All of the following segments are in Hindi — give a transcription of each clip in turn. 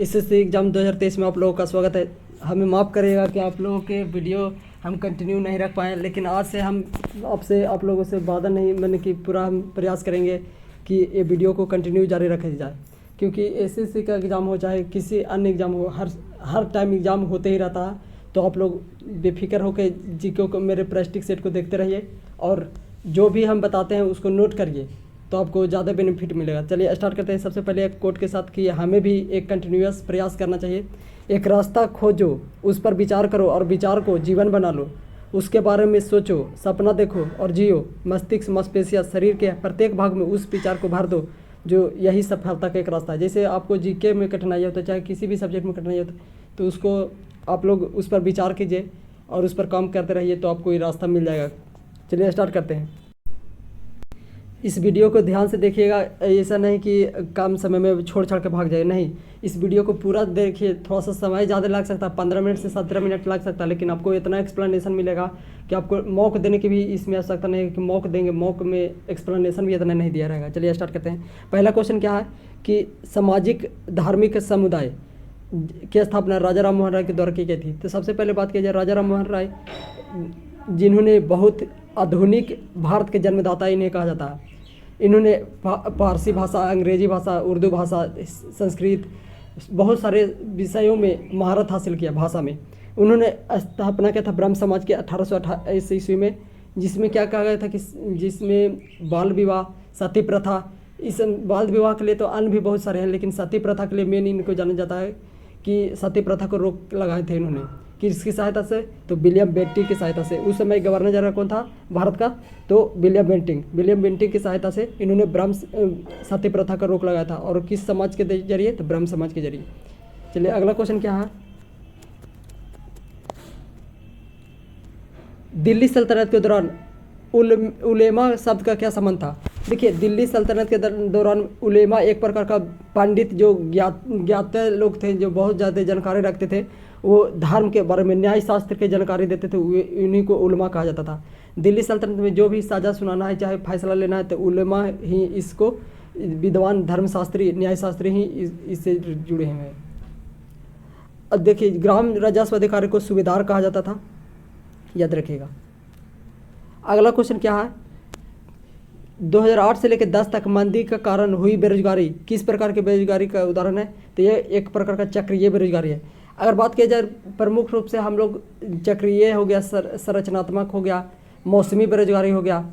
एसएससी एग्ज़ाम 2023 में आप लोगों का स्वागत है। हमें माफ़ करिएगा कि आप लोगों के वीडियो हम कंटिन्यू नहीं रख पाए, लेकिन आज से हम आपसे आप लोगों से वादा नहीं, मैंने कि पूरा हम प्रयास करेंगे कि ये वीडियो को कंटिन्यू जारी रखा जाए, क्योंकि एसएससी का एग्ज़ाम हो चाहे किसी अन्य एग्ज़ाम हो, हर टाइम एग्ज़ाम होते ही रहता है। तो आप लोग बेफिक्र होकर जीके को, मेरे प्रैक्टिस सेट को देखते रहिए और जो भी हम बताते हैं उसको नोट करिए, तो आपको ज़्यादा बेनिफिट मिलेगा। चलिए स्टार्ट करते हैं। सबसे पहले एक कोट के साथ कि हमें भी एक कंटिन्यूअस प्रयास करना चाहिए। एक रास्ता खोजो, उस पर विचार करो और विचार को जीवन बना लो। उसके बारे में सोचो, सपना देखो और जियो। मस्तिष्क, मांसपेशियाँ, शरीर के प्रत्येक भाग में उस विचार को भर दो जो यही सफलता का एक रास्ता है। जैसे आपको जीके में कठिनाई होता है, चाहे किसी भी सब्जेक्ट में कठिनाई होता है, तो उसको आप लोग उस पर विचार कीजिए और उस पर काम करते रहिए, तो आपको ये रास्ता मिल जाएगा। चलिए स्टार्ट करते हैं। इस वीडियो को ध्यान से देखिएगा, ऐसा नहीं कि कम समय में छोड़ छाड़ के भाग जाए, नहीं। इस वीडियो को पूरा देखिए। थोड़ा सा समय ज़्यादा लग सकता है, 15 मिनट से 17 मिनट लग सकता है, लेकिन आपको इतना एक्सप्लेनेशन मिलेगा कि आपको मौक देने की भी इसमें आवश्यकता नहीं है कि मौक देंगे, मौक में एक्सप्लेनेशन भी इतना नहीं दिया रहेगा। चलिए स्टार्ट करते हैं। पहला क्वेश्चन क्या है कि सामाजिक धार्मिक समुदाय की स्थापना राजा राम मोहन राय के द्वारा की गई थी। तो सबसे पहले बात की जाए, राजा राम मोहन राय जिन्होंने बहुत आधुनिक भारत के जन्मदाता इन्हें कहा जाता है। इन्होंने फारसी भाषा, अंग्रेजी भाषा, उर्दू भाषा, संस्कृत, बहुत सारे विषयों में महारत हासिल किया भाषा में। उन्होंने स्थापना किया था ब्रह्म समाज के 1828 ईस्वी में, जिसमें क्या कहा गया था कि जिसमें बाल विवाह, सती प्रथा, इस बाल विवाह के लिए तो अन्य भी बहुत सारे हैं, लेकिन सती प्रथा के लिए मेन इनको जाना जाता है कि सती प्रथा को रोक लगाए थे इन्होंने। किसकी सहायता से? तो विलियम बेंटिंग की सहायता से। उस समय गवर्नर जनरल कौन था भारत का? तो विलियम बेंटिंग की सहायता से इन्होंने ब्रह्म सती प्रथा का रोक लगाया था। और किस समाज के जरिए? तो ब्रह्म समाज के जरिए। चलिए अगला क्वेश्चन क्या है, दिल्ली सल्तनत के दौरान उलेमा शब्द का क्या संबंध था? देखिए, दिल्ली सल्तनत के दौरान उलेमा एक प्रकार का पंडित, जो ज्ञात लोग थे, जो बहुत ज़्यादा जानकारी रखते थे, वो धर्म के बारे में, न्याय शास्त्र की जानकारी देते थे, उन्हीं को उलेमा कहा जाता था। दिल्ली सल्तनत में जो भी साझा सुनाना है, चाहे फैसला लेना है, तो उलेमा ही इसको, विद्वान, धर्मशास्त्री, न्यायशास्त्री ही इससे जुड़े हुए हैं। अब देखिए, ग्राम राजस्व अधिकारी को सूबेदार कहा जाता था, याद रखिएगा। अगला क्वेश्चन क्या है, 2008 से लेकर 10 तक मंदी का कारण हुई बेरोजगारी किस प्रकार की बेरोजगारी का उदाहरण है? तो ये एक प्रकार का चक्रीय बेरोजगारी है। अगर बात की जाए प्रमुख रूप से, हम लोग चक्रीय हो गया, संरचनात्मक हो गया, मौसमी बेरोजगारी हो गया,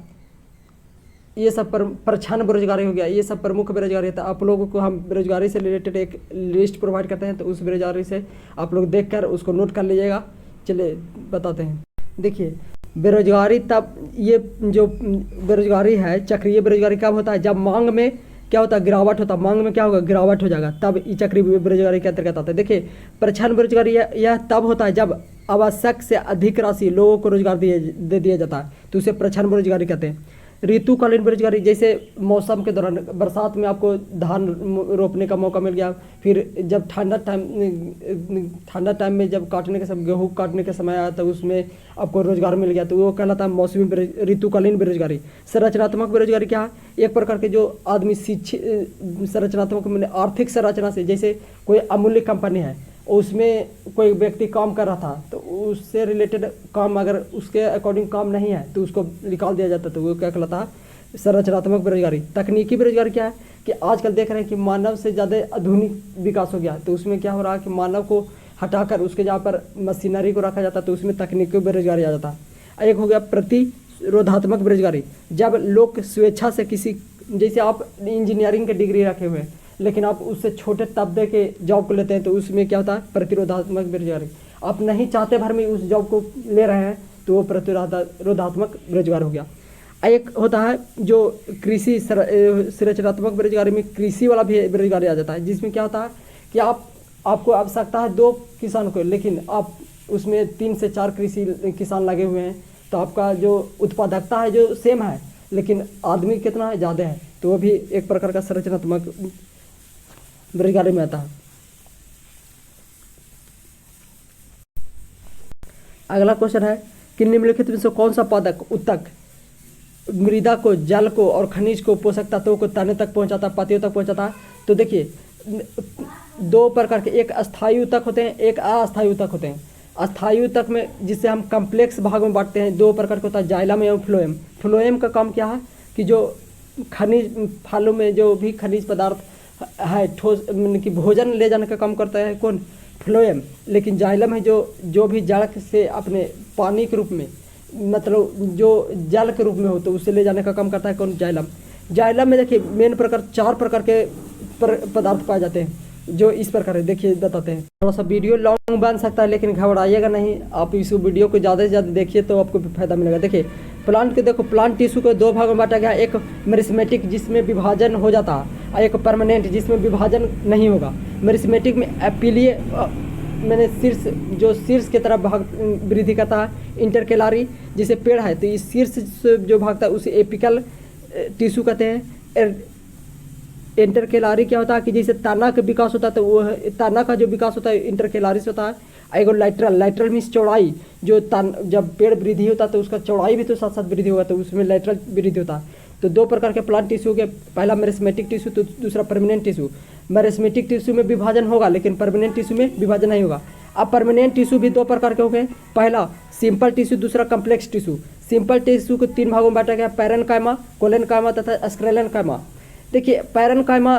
ये सब प्रच्छन्न बेरोजगारी हो गया, ये सब प्रमुख बेरोजगारी है। तो आप लोगों को हम बेरोजगारी से रिलेटेड एक लिस्ट प्रोवाइड करते हैं, तो उस बेरोजगारी से आप लोग देखकर उसको नोट कर लीजिएगा। चलिए बताते हैं। देखिए, बेरोजगारी तब, ये जो बेरोजगारी है, चक्रीय बेरोजगारी कब होता है? जब मांग में क्या होता है? गिरावट होता है। मांग में क्या होगा? गिरावट हो जाएगा, तब ये चक्रीय बेरोजगारी के अंतर्गत आता है। देखिए, प्रच्छन्न बेरोजगारी यह तब होता है जब आवश्यक से अधिक राशि लोगों को रोजगार दे दिया जाता है, तो उसे प्रच्छन्न बेरोजगारी कहते हैं। ऋतुकालीन बेरोजगारी, जैसे मौसम के दौरान बरसात में आपको धान रोपने का मौका मिल गया, फिर जब ठंडा टाइम में जब काटने के समय, गेहूँ काटने के समय आया, तो उसमें आपको रोजगार मिल गया, तो वो कहलाता है मौसमी ऋतुकालीन बेरोजगारी। संरचनात्मक बेरोजगारी क्या है? एक प्रकार के जो आदमी शिक्षित, संरचनात्मक मैंने आर्थिक संरचना से, जैसे कोई अमूल्य कंपनी है, उसमें कोई व्यक्ति काम कर रहा था, तो उससे रिलेटेड काम अगर उसके अकॉर्डिंग काम नहीं है, तो उसको निकाल दिया जाता है, तो वो क्या कहलाता है? संरचनात्मक बेरोजगारी। तकनीकी बेरोजगारी क्या है कि आजकल देख रहे हैं कि मानव से ज़्यादा आधुनिक विकास हो गया, तो उसमें क्या हो रहा है कि मानव को हटाकर उसके जहाँ पर मशीनरी को रखा जाता है, तो उसमें तकनीकी बेरोजगारी आ जाता है। एक हो गया प्रतिरोधात्मक बेरोजगारी, जब लोग स्वेच्छा से किसी, जैसे आप इंजीनियरिंग के डिग्री रखे हुए हैं, लेकिन आप उससे छोटे तबके के जॉब को लेते हैं, तो उसमें क्या होता है? प्रतिरोधात्मक बेरोजगारी। आप नहीं चाहते भर में उस जॉब को ले रहे हैं, तो वो प्रतिरोधात्मक बेरोजगार हो गया। एक होता है जो कृषि संरचनात्मक बेरोजगारी में कृषि वाला भी बेरोजगारी आ जाता है, जिसमें क्या होता है कि आपको आवश्यकता है 2 किसान को, लेकिन आप उसमें 3 से 4 कृषि किसान लगे हुए हैं, तो आपका जो उत्पादकता है जो सेम है, लेकिन आदमी कितना है? ज़्यादा है, तो वो भी एक प्रकार का संरचनात्मक बेरोजगारी में आता है। अगला क्वेश्चन है कि निम्नलिखित में से कौन सा पादप उत्तक मृदा को, जल को और खनिज को, पोषक तत्वों को तने तक पहुंचाता, पत्तियों तक पहुंचाता है? तो देखिए, दो प्रकार के, एक अस्थायी ऊतक होते हैं, एक अस्थायी ऊतक होते हैं। अस्थायी ऊतक में जिसे हम कम्प्लेक्स भाग में बांटते हैं, दो प्रकार का होता है, जाइलम एवं फ्लोएम। फ्लोएम का काम क्या है कि जो खनिज, फलों में जो भी खनिज पदार्थ है, ठोस कि भोजन ले जाने का काम करता है कौन, फ्लोएम। लेकिन जाइलम है जो भी जड़ से अपने पानी के रूप में, मतलब जो जल के रूप में हो तो उसे ले जाने का काम करता है कौन, जाइलम। जाइलम में देखिए मेन प्रकार, चार प्रकार के पदार्थ पाए जाते हैं जो इस प्रकार है, देखिए बताते हैं। थोड़ा सा वीडियो लॉन्ग बन सकता है लेकिन घबराइएगा नहीं, आप इस वीडियो को ज़्यादा से ज़्यादा देखिए तो आपको फायदा मिलेगा। देखिए प्लांट के, देखो प्लांट टिश्यू को दो भागों में बांटा गया, एक मेरिस्मेटिक जिसमें विभाजन हो जाता है और एक परमानेंट जिसमें विभाजन नहीं होगा। मेरिस्मेटिक में एपिलीय मैंने शीर्ष की तरफ भाग वृद्धि करता है। इंटरकेलारी जिसे पेड़ है तो इस शीर्ष से जो भागता है उसे एपिकल टिश्यू कहते हैं। इंटरकेलारी क्या होता है कि जैसे तना का विकास होता है तो वो तना का जो विकास होता है इंटरकेलारी से होता है। एगो लाइटरल मीन्स चौड़ाई, जो जब पेड़ वृद्धि होता है तो उसका चौड़ाई भी तो साथ साथ वृद्धि होगा, तो उसमें लाइटरल वृद्धि होता है। तो दो प्रकार के प्लांट टिश्यू के, पहला मेरिस्मेटिक टिश्यू तो दूसरा परमानेंट टिश्यू। मेरिस्मेटिक टिश्यू में विभाजन होगा लेकिन परमानेंट टिश्यू में विभाजन नहीं होगा। अब परमानेंट टिश्यू भी दो प्रकार के हो गए, पहला सिंपल टिश्यू, दूसरा कम्प्लेक्स टिश्यू। सिंपल टिश्यू को तीन भागों में बांटा गया, पैरेन्काइमा, कोलेनकाइमा तथा स्क्लेरेन्काइमा। देखिए पैरेन्काइमा,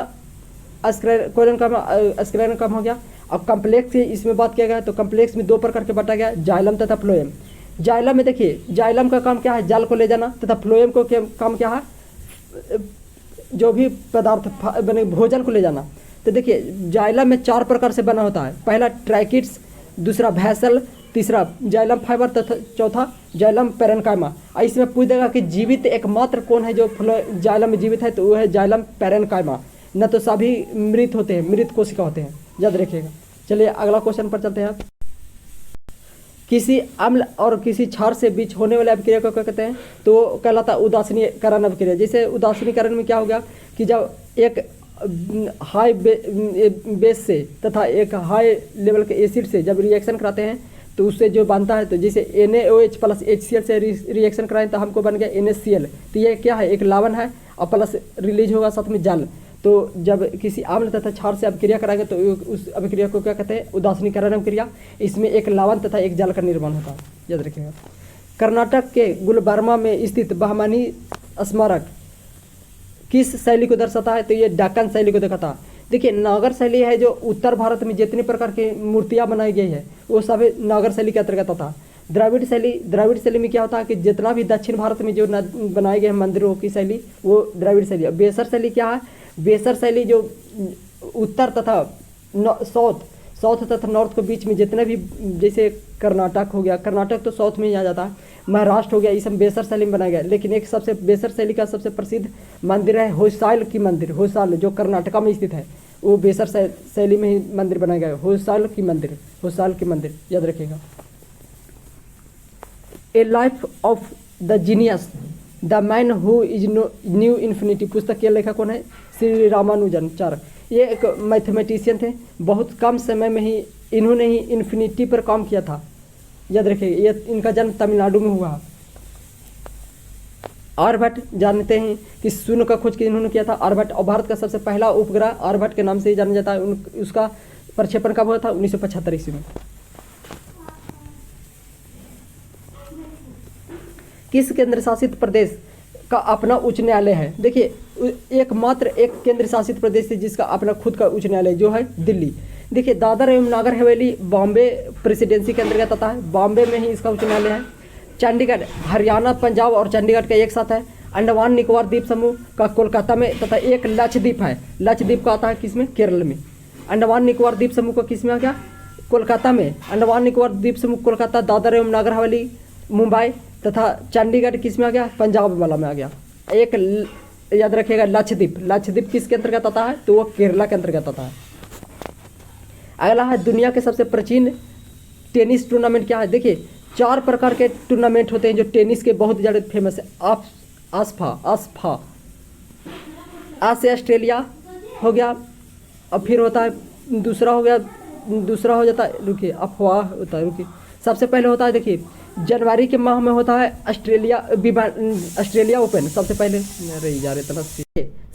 कोलेनकाइमा हो गया। अब कम्प्लेक्स की इसमें बात किया गया तो कम्प्लेक्स में दो प्रकार के बांटा गया, जाइलम तथा फ्लोएम। जाइलम में देखिए जाइलम का काम क्या है, जल को ले जाना, तथा फ्लोएम को काम क्या है, जो भी पदार्थ बने भोजन को ले जाना। तो देखिए जाइलम में चार प्रकार से बना होता है, पहला ट्रैकिड्स, दूसरा वैसल, तीसरा जाइलम फाइबर तथा चौथा जाइलम पैरेन्काइमा। इसमें पूछ देगा कि जीवित एकमात्र कौन है जो जाइलम में जीवित है, तो वो है जाइलम पैरेन्काइमा, न तो सभी मृत होते हैं, मृत कोशिका होते हैं, याद रखिएगा। चलिए अगला क्वेश्चन पर चलते हैं। किसी अम्ल और किसी क्षार से बीच होने वाले अभिक्रिया को क्या कहते हैं, तो कहलाता है उदासीनीकरण अभिक्रिया। जैसे उदासीनीकरण में क्या हो गया कि जब एक हाई बेस से तथा एक हाई लेवल के एसिड से जब रिएक्शन कराते हैं तो उससे जो बनता है, तो जैसे NaOH प्लस HCl से रिएक्शन कराएं तो हमको बन गया NaCl। तो ये क्या है, एक लवण है और प्लस रिलीज होगा साथ में जल। तो जब किसी अम्ल तथा क्षार से अभिक्रिया कराएंगे तो उस अभिक्रिया को क्या कहते हैं, उदासीनीकरण अभिक्रिया। इसमें एक लवण तथा एक जल का निर्माण होता है, याद रखिएगा। कर्नाटक के गुलबर्मा में स्थित बहमनी स्मारक किस शैली को दर्शाता है, तो ये दक्कन शैली को दिखाता है। देखिए नागर शैली है जो उत्तर भारत में जितनी प्रकार की मूर्तियाँ बनाई गई है वो सभी नागर शैली के अंतर्गत आता है। द्राविड़ शैली में क्या होता है कि जितना भी दक्षिण भारत में जो बनाए गए मंदिरों की शैली वो द्राविड़ शैली है। बेसर शैली क्या है, बेसर शैली जो उत्तर तथा साउथ तथा नॉर्थ के बीच में जितने भी, जैसे कर्नाटक हो गया, कर्नाटक तो साउथ में ही आ जाता है, महाराष्ट्र हो गया, ये सब बेसर शैली में बनाया गया। लेकिन एक सबसे बेसर शैली का सबसे प्रसिद्ध मंदिर है होयसाल की मंदिर, होयसाल जो कर्नाटका में स्थित है, वो बेसर शैली में ही मंदिर बनाया गया है, होयसाल की मंदिर, याद रखिएगा। ए life of the genius the man who is new infinity पुस्तक के लेखक कौन है, श्री रामानुजन। ये एक मैथमेटिशियन थे, बहुत कम समय में ही इन्होंने ही इन्फिनिटी पर काम किया था, याद रखिए। ये इनका जन्म तमिलनाडु में हुआ। आर्यभट्ट जानते हैं कि शून्य का खोज इन्होंने किया था, आर्यभट्ट। और भारत का सबसे पहला उपग्रह आर्यभट्ट के नाम से ही जाना जाता है। उसका प्रक्षेपण कब हुआ था, 1975 ईस्वी में। किस केंद्र शासित प्रदेश का अपना उच्च न्यायालय है? देखिए एकमात्र एक केंद्र शासित प्रदेश है जिसका अपना खुद का उच्च न्यायालय जो है दिल्ली। देखिए दादर एवं नागर हवेली बॉम्बे प्रेसिडेंसी के अंतर्गत आता है, बॉम्बे में ही इसका उच्च न्यायालय है। चंडीगढ़ हरियाणा, पंजाब और चंडीगढ़ का एक साथ है। अंडमान निकोबार द्वीप समूह का कोलकाता में तथा एक लक्षद्वीप है, लक्षद्वीप का आता है किसमें, केरल में। अंडमान निकोबार द्वीप समूह का किसमें आ गया, कोलकाता में। अंडमान निकोबार द्वीप समूह कोलकाता, दादर एवं नागर हवेली मुंबई तथा चंडीगढ़ किसमें आ गया, पंजाब वाला में आ गया। एक याद रखिएगा लक्षद्वीप, लक्षद्वीप किसके अंतर्गत आता है, तो वो केरला के अंतर्गत आता है। अगला है दुनिया के सबसे प्राचीन टेनिस टूर्नामेंट क्या है? देखिए 4 प्रकार के टूर्नामेंट होते हैं जो टेनिस के बहुत ज़्यादा फेमस है। आसफा आ से ऑस्ट्रेलिया हो गया, और फिर होता है दूसरा हो जाता है, रुकिए अफवाह होता है, रुकिए सबसे पहले होता है, देखिए जनवरी के माह में होता है ऑस्ट्रेलिया ओपन, सबसे पहले रही जा रहे तना।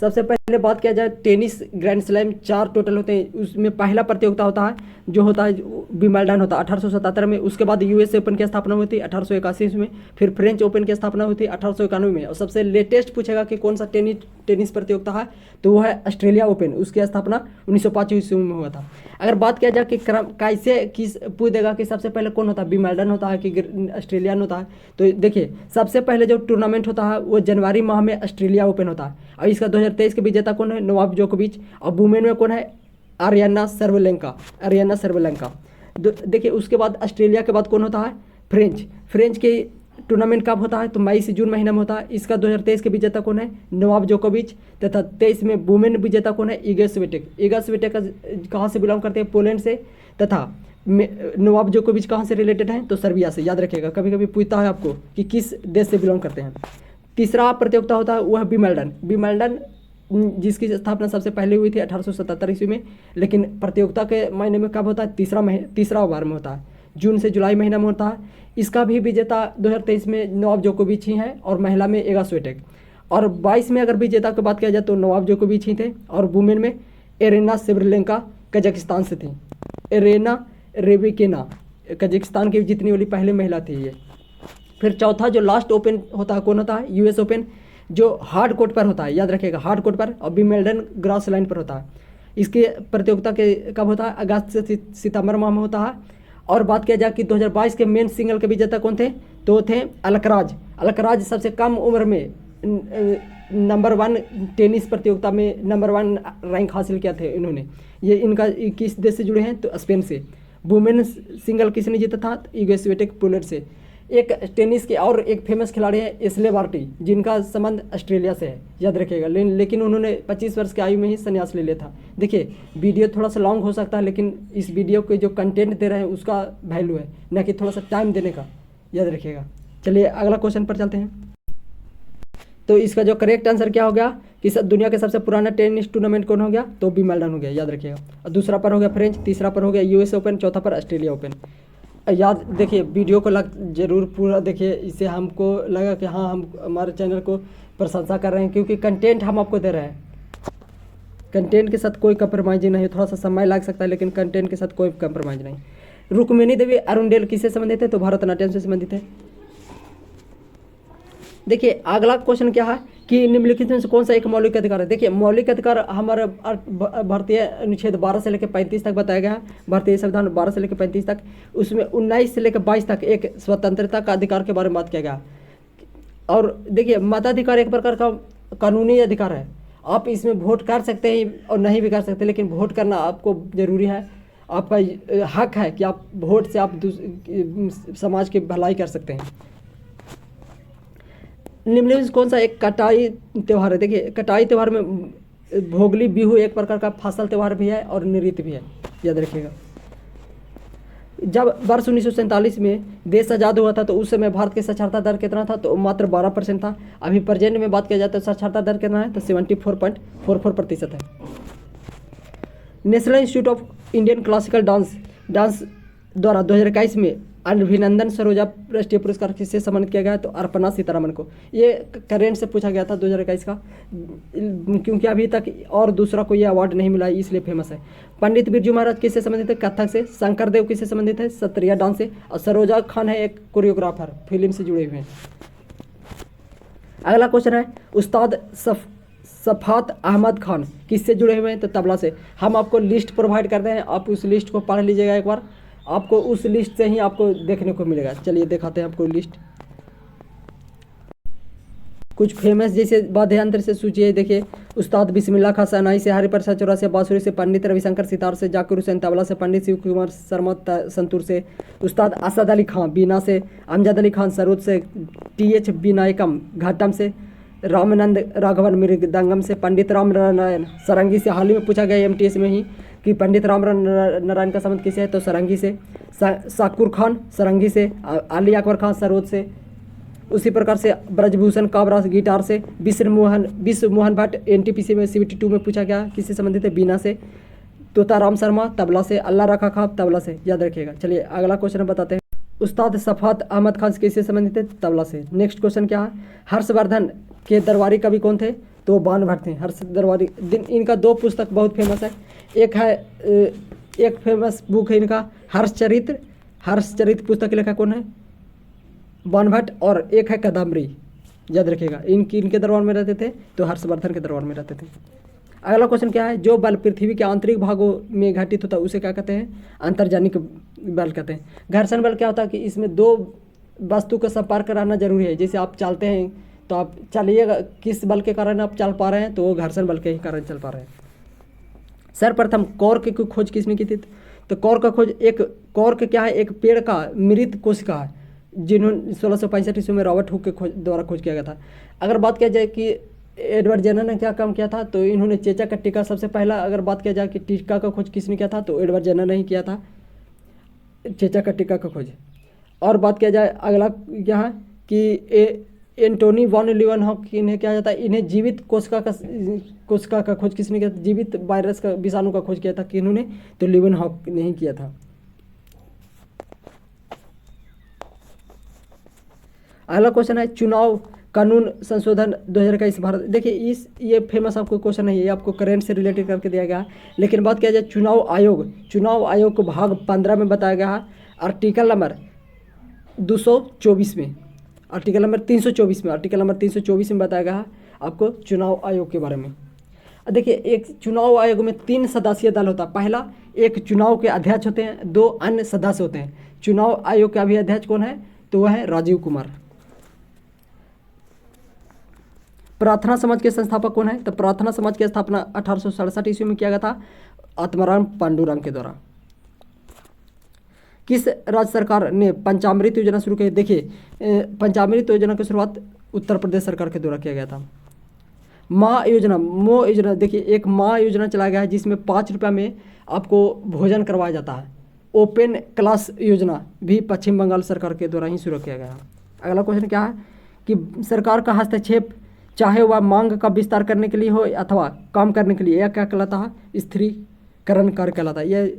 सबसे पहले बात किया जाए टेनिस ग्रैंड स्लैम 4 टोटल होते हैं, उसमें पहला प्रतियोगिता होता है जो होता है विंबलडन होता है 1877 में। उसके बाद यूएस ओपन की स्थापना हुई थी 1881 में, फिर फ्रेंच ओपन की स्थापना हुई थी 1891 में, और सबसे लेटेस्ट पूछेगा कि कौन सा टेनिस प्रतियोगिता है तो वो है ऑस्ट्रेलिया ओपन, उसकी स्थापना 1905 ईस्वी में हुआ था। अगर बात किया जाए कि क्रम कैसे किस पूछ देगा कि सबसे पहले कौन होता है, विंबलडन होता है कि ऑस्ट्रेलियन होता है, तो देखिए सबसे पहले जो टूर्नामेंट होता है वो जनवरी माह में ऑस्ट्रेलिया ओपन होता है, और इसका 2023 के विजेता कौन है, नोवाक जोकोविच, और वुमेन में कौन है, आरियाना सर्वलेंका। देखिए उसके बाद ऑस्ट्रेलिया के बाद कौन होता है, फ्रेंच के टूर्नामेंट कब होता है तो मई से जून महीना में होता है, इसका 2023 के विजेता कौन है, नोवाक जोकोविच, तथा 23 में वुमेन विजेता कौन है, इगा स्विटेक कहाँ से बिलोंग करते हैं, पोलैंड से, तथा नोवाक जोकोविच कहाँ से रिलेटेड है तो सर्बिया से। याद रखिएगा, कभी कभी पूछता है आपको कि किस देश से बिलोंग करते हैं। तीसरा प्रतियोगिता होता है वह विंबलडन जिसकी स्थापना सबसे पहले हुई थी 1877 ईस्वी में, लेकिन प्रतियोगिता के महीने में कब होता है, तीसरा बार में होता है, जून से जुलाई महीना में होता है। इसका भी विजेता 2023 में नोवाक जोकोविच ही हैं, और महिला में इगा स्विटेक, और 22 में अगर विजेता की बात किया जाए तो नोवाक जोकोविच ही थे, और वुमेन में एरेना सेबरेलेंका कजाकिस्तान से थी, एरेना रेबिकिना कजाकिस्तान की जीतने वाली पहली महिला थी ये। फिर चौथा जो लास्ट ओपन होता है कौन होता है, यूएस ओपन, जो हार्ड कोर्ट पर होता है, याद रखिएगा हार्ड कोर्ट पर, और विंबलडन ग्रास लाइन पर होता है। इसकी प्रतियोगिता के कब होता है, अगस्त से सितंबर माह में होता है। और बात किया जाए कि 2022 के मेन सिंगल के विजेता कौन थे तो थे अलकराज सबसे कम उम्र में नंबर 1 टेनिस प्रतियोगिता में नंबर 1 रैंक हासिल किया थे इन्होंने। ये इनका किस देश से जुड़े हैं तो स्पेन से। वुमेन सिंगल किसने जीता था, इगा स्विटेक पोलैंड से। एक टेनिस के और एक फेमस खिलाड़ी है एशले बार्टी, जिनका संबंध ऑस्ट्रेलिया से है, याद रखिएगा, लेकिन उन्होंने 25 वर्ष की आयु में ही संन्यास ले लिया था। देखिए वीडियो थोड़ा सा लॉन्ग हो सकता है, लेकिन इस वीडियो के जो कंटेंट दे रहे हैं उसका वैल्यू है, न कि थोड़ा सा टाइम देने का, याद रखिएगा। चलिए अगला क्वेश्चन पर चलते हैं। तो इसका जो करेक्ट आंसर क्या हो गया कि दुनिया के सबसे पुराना टेनिस टूर्नामेंट कौन हो गया तो विंबलडन हो गया, याद रखिएगा। और दूसरा पर हो गया फ्रेंच, तीसरा पर हो गया यूएस ओपन, चौथा पर ऑस्ट्रेलिया ओपन। याद देखिए, वीडियो को जरूर पूरा देखिए, इससे हमको लगा कि हाँ हम हमारे चैनल को प्रशंसा कर रहे हैं, क्योंकि कंटेंट हम आपको दे रहे हैं। कंटेंट के साथ कोई कंप्रोमाइज नहीं, थोड़ा सा समय लग सकता है लेकिन कंटेंट के साथ कोई कंप्रोमाइज नहीं। रुक्मिणी देवी अरुणडेल किससे संबंधित है तो भरतनाट्यम से संबंधित है। देखिए अगला क्वेश्चन क्या है कि निम्नलिखित में से कौन सा एक मौलिक अधिकार है। देखिए मौलिक अधिकार हमारे भारतीय अनुच्छेद 12 से लेकर 35 तक बताया गया है, भारतीय संविधान 12 से लेकर 35 तक, उसमें 19 से लेकर 22 तक एक स्वतंत्रता का अधिकार के बारे में बात किया गया। और देखिए मताधिकार एक प्रकार का कानूनी अधिकार है, आप इसमें वोट कर सकते हैं और नहीं भी कर सकते, लेकिन वोट करना आपको ज़रूरी है, आपका हक है कि आप वोट से आप समाज की भलाई कर सकते हैं। निम्नलिखित कौन सा एक कटाई त्यौहार है। देखिए कटाई त्यौहार में भोगली बिहू एक प्रकार का फसल त्यौहार भी है और नृत्य भी है, याद रखिएगा। जब वर्ष 1947 में देश आज़ाद हुआ था तो उस समय भारत की साक्षरता दर कितना था तो मात्र 12% था। अभी प्रेजेंट में बात किया जाए तो साक्षरता दर कितना है तो 74.44% है। National institute of Indian classical dance द्वारा 2021 में अभिनंदन सरोजा राष्ट्रीय पुरस्कार किससे सम्मानित किया गया तो अर्पणा सीतारमन को। ये करेंट से पूछा गया था 2021 का, क्योंकि अभी तक और दूसरा कोई अवार्ड नहीं मिला है इसलिए फेमस है। पंडित बिरजू महाराज किससे संबंधित है, कथक से। शंकर देव किससे संबंधित है, सत्रिया डांस से। और सरोजा खान है एक कोरियोग्राफर, फिल्म से जुड़े हुए हैं। अगला क्वेश्चन है उस्ताद सफात अहमद खान किससे जुड़े हुए हैं तो तबला से। हम आपको लिस्ट प्रोवाइड करते हैं, आप उस लिस्ट को पढ़ लीजिएगा एक बार, आपको उस लिस्ट से ही आपको देखने को मिलेगा। चलिए दिखाते हैं आपको लिस्ट। कुछ फेमस जैसे वाद्य यंत्र से सूची है, देखिए उस्ताद बिस्मिल्लाह खां शहनाई से, हरिप्रसाद चौरा से बांसुरी से, पंडित रविशंकर सितार से, जाकिर हुसैन तबला से, पंडित शिव कुमार शर्मा संतूर से, उस्ताद असद अली खां बीना से, अमजद अली खान सरोद से, TH विनायकम घाटम से, रामानंद राघवन मृदंगम से, पंडित राम नारायण सारंगी से। हाल ही में पूछा गया MTS में ही कि पंडित राम नारायण का संबंध किसे है तो सारंगी से। शाकुर खान सारंगी से, अली अकबर खान सरोद से। उसी प्रकार से ब्रजभूषण काबरा गिटार से, विश्व मोहन भट्ट NTPC में CBT 2 में पूछा गया किससे संबंधित है बीना से। तोताराम शर्मा तबला से, अल्लाह रखा खां तबला से, याद रखिएगा। चलिए अगला क्वेश्चन बताते हैं। उस्ताद सफात अहमद खान किससे संबंधित है तबला से। नेक्स्ट क्वेश्चन क्या है, हर्षवर्धन के दरबारी कवि कौन थे तो वो बाण भट्ट थे। हर्ष दरबारी दिन इनका 2 पुस्तक बहुत फेमस है। एक है एक फेमस बुक है इनका हर्षचरित्र। हर्षचरित्र पुस्तक के लेखक कौन है? बाण भट्ट। और एक है कादम्बरी, याद रखिएगा। इनके दरबार में रहते थे, तो हर्षवर्धन के दरबार में रहते थे। अगला क्वेश्चन क्या है? जो बल पृथ्वी के आंतरिक भागों में घटित होता है उसे क्या कहते हैं? अंतर्जानिक बल कहते हैं। घर्षण बल क्या होता है कि इसमें 2 वस्तु का संपर्क कराना जरूरी है। जैसे आप चलते हैं तो आप चलिएगा, किस बल के कारण आप चल पा रहे हैं? तो वो घर्षण बल के ही कारण चल पा रहे हैं। सर्वप्रथम कॉर्क की खोज किसने की थी? तो कॉर्क का खोज कॉर्क क्या है? एक पेड़ का मृत कोशिका है, जिन्होंने 1665 ईस्वी में रॉबर्ट हुक के द्वारा खोज किया गया था। अगर बात किया जाए कि एडवर्ड जेनर ने क्या काम किया था, तो इन्होंने चेचा का टीका सबसे पहला, अगर बात किया जाए कि टीका का खोज किसने किया था, तो एडवर्ड जेनर ने ही किया था चेचा का टीका का खोज। और बात किया जाए अगला क्या है कि एंटोनी वॉन लीवनहॉक इन्हें क्या जाता है? इन्हें जीवित कोशिका का खोज किसने किया था? जीवित वायरस का विषाणु का खोज किया था कि इन्होंने, तो लीवनहॉक ने ही किया था। अगला क्वेश्चन है चुनाव कानून संशोधन 2021 भारत। देखिए ये फेमस आपको क्वेश्चन है, ये आपको करंट से रिलेटेड करके दिया गया है। लेकिन बात किया जाए चुनाव आयोग को भाग 15 में बताया गया है, आर्टिकल नंबर 224 में, आर्टिकल नंबर 324 में बताया गया है आपको चुनाव आयोग के बारे में। देखिए एक चुनाव आयोग में 3 सदस्यीय दल होता है। पहला, एक चुनाव के अध्यक्ष होते हैं, 2 अन्य सदस्य होते हैं। चुनाव आयोग के अभी अध्यक्ष कौन है? तो वह है राजीव कुमार। प्रार्थना समाज के संस्थापक कौन है? तो प्रार्थना समाज की स्थापना 1867 ईस्वी में किया गया था आत्माराम पांडुरंग के द्वारा। किस राज्य सरकार ने पंचामृत योजना शुरू की? देखिए पंचामृत योजना की शुरुआत उत्तर प्रदेश सरकार के द्वारा किया गया था। माँ योजना, देखिए एक माँ योजना चलाया गया है जिसमें 5 रुपये में आपको भोजन करवाया जाता है। ओपन क्लास योजना भी पश्चिम बंगाल सरकार के द्वारा ही शुरू किया गया है। अगला क्वेश्चन क्या है कि सरकार का हस्तक्षेप चाहे वह मांग का विस्तार करने के लिए हो अथवा काम करने के लिए, यह क्या कहलाता है? स्थिरीकरण कार्य कहलाता है। यह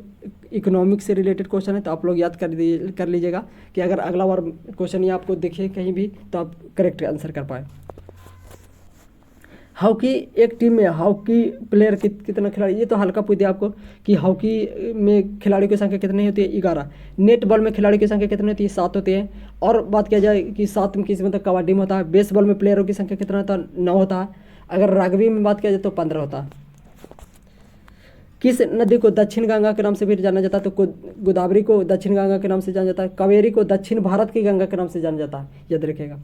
इकोनॉमिक्स से रिलेटेड क्वेश्चन है, तो आप लोग याद कर लीजिएगा कि अगर अगला बार क्वेश्चन ये आपको दिखे कहीं भी तो आप करेक्ट आंसर कर पाए। हॉकी, एक टीम में हॉकी प्लेयर कितना खिलाड़ी? ये तो हल्का पूछ दिया आपको कि हॉकी में खिलाड़ियों की संख्या कितनी होती है? 11। नेट बॉल में खिलाड़ियों की संख्या कितनी होती है? 7 होती है। और बात किया जाए कि 7 में किसी मतलब कबड्डी में होता है। बेसबॉल में प्लेयरों की संख्या कितना होता है? 9 होता है। अगर रग्बी में बात किया जाए तो 15 होता है। किस नदी को दक्षिण गंगा के नाम से भी जाना जाता है? तो गोदावरी को दक्षिण गंगा के नाम से जाना जाता है। कावेरी को दक्षिण भारत की गंगा के नाम से जाना जाता है, याद रखिएगा।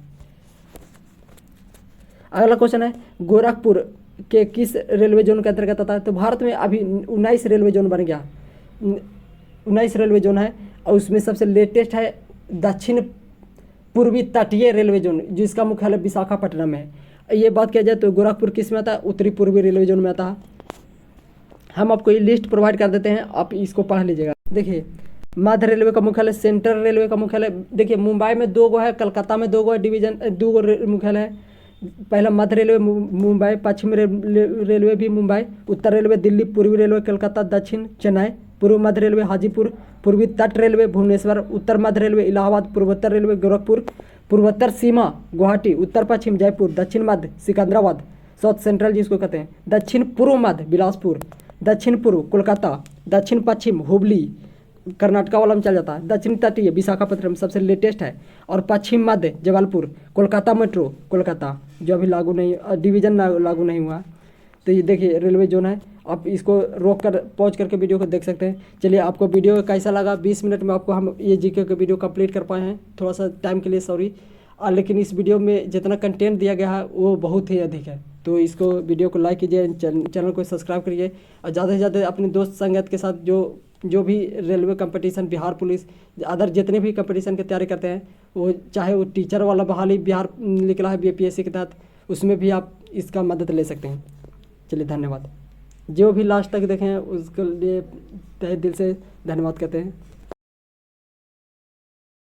अगला क्वेश्चन है गोरखपुर के किस रेलवे जोन के अंतर्गत आता है? तो भारत में अभी 19 रेलवे जोन बन गया, 19 रेलवे जोन है। और उसमें सबसे लेटेस्ट है दक्षिण पूर्वी तटीय रेलवे जोन, जिसका मुख्यालय विशाखापट्टनम में है। ये बात किया जाए तो गोरखपुर किस में आता है? उत्तरी पूर्वी रेलवे जोन में आता है। हम आपको ये लिस्ट प्रोवाइड कर देते हैं, आप इसको पढ़ लीजिएगा। देखिए मध्य रेलवे का मुख्यालय, सेंट्रल रेलवे का मुख्यालय, देखिए मुंबई में 2 गो है, कलकत्ता में 2 गो है डिवीजन, 2 गो मुख्यालय है। पहला मध्य रेलवे मुंबई, पश्चिम रेलवे भी मुंबई, उत्तर रेलवे दिल्ली, पूर्वी रेलवे कलकत्ता, दक्षिण चेन्नई, पूर्व मध्य रेलवे हाजीपुर, पूर्वी तट रेलवे भुवनेश्वर, उत्तर मध्य रेलवे इलाहाबाद, पूर्वोत्तर रेलवे गोरखपुर, पूर्वोत्तर सीमा गुवाहाटी, उत्तर पश्चिम जयपुर, दक्षिण मध्य सिकंदराबाद, साउथ सेंट्रल जिसको कहते हैं, दक्षिण पूर्व मध्य बिलासपुर, दक्षिण पूर्व कोलकाता, दक्षिण पश्चिम हुबली कर्नाटका वाला में चल जाता है, दक्षिण तटीय विशाखापट्टनम सबसे लेटेस्ट है, और पश्चिम मध्य जबलपुर, कोलकाता मेट्रो कोलकाता जो अभी लागू नहीं, डिवीज़न लागू नहीं हुआ। तो ये देखिए रेलवे जोन है। आप इसको रोक कर पॉज करके वीडियो को देख सकते हैं। चलिए आपको वीडियो कैसा लगा? 20 मिनट में आपको हम ये जीके का वीडियो कंप्लीट कर पाए हैं, थोड़ा सा टाइम के लिए सॉरी। लेकिन इस वीडियो में जितना कंटेंट दिया गया है वो बहुत ही अधिक है। तो इसको वीडियो को लाइक कीजिए, चैनल को सब्सक्राइब करिए, और ज़्यादा से ज़्यादा अपने दोस्त संगत के साथ जो भी railway competition, Bihar police, other जितने भी कंपटीशन की तैयारी करते हैं, वो चाहे वो टीचर वाला बहाली बिहार निकला है बीपीएससी के तहत, उसमें भी आप इसका मदद ले सकते हैं। चलिए धन्यवाद। जो भी लास्ट तक देखें उसके लिए तहे दिल से धन्यवाद कहते हैं।